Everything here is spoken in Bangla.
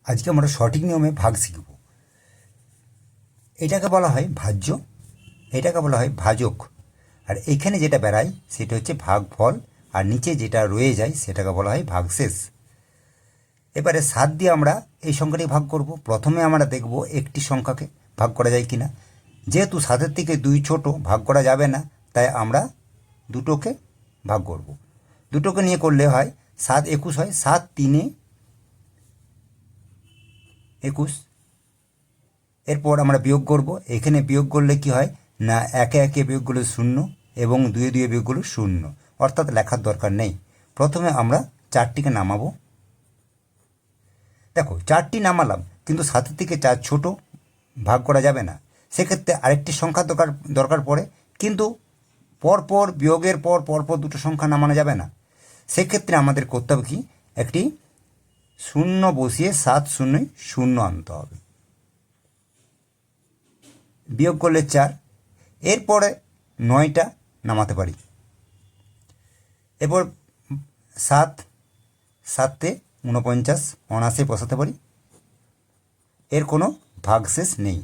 আজকে আমরা সঠিক নিয়মে ভাগ শিখব। এটাকে বলা হয় ভাজ্য, এটাকে বলা হয় ভাজক, আর এখানে যেটা বেরায় সেটা হচ্ছে ভাগফল, আর নিচে যেটা রয়ে যায় সেটাকে বলা হয় ভাগশেষ। এবারে 7 দিয়ে আমরা এই সংখ্যাটি ভাগ করব। প্রথমে আমরা দেখব একটি সংখ্যাকে ভাগ করা যায় কিনা। যেহেতু 7-এর থেকে 2 ছোট, ভাগ করা যাবে না, তাই আমরা দুটোকে ভাগ করব। দুটোকে নিয়ে করলে হয় 7 21 হয়, 7 3 21। এরপর আমরা বিয়োগ করব। এখানে বিয়োগ করলে কি হয় না, একে একে বিয়োগ করলে 0 এবং 2 2 বিয়োগ করলে 0, অর্থাৎ লেখার দরকার নেই। প্রথমে আমরা 4টিকে নামাবো। দেখো 4টি নামালাম, কিন্তু 7-এর থেকে 4 ছোট, ভাগ করা যাবে না। সেক্ষেত্রে আরেকটি সংখ্যা দরকার পড়ে, কিন্তু পরপর বিয়োগের পর পরপর দুটো সংখ্যা নামানো যাবে না। সেক্ষেত্রে আমাদের করতে হবে কি, একটি 0 বসিয়ে 7 0 0 আনতে হবে। বিয়োগ করলে 4, এরপরে 9টা নামাতে পারি। এরপর 7 7-তে 49 79 বসাতে পারি। এর কোনো ভাগশেষ নেই।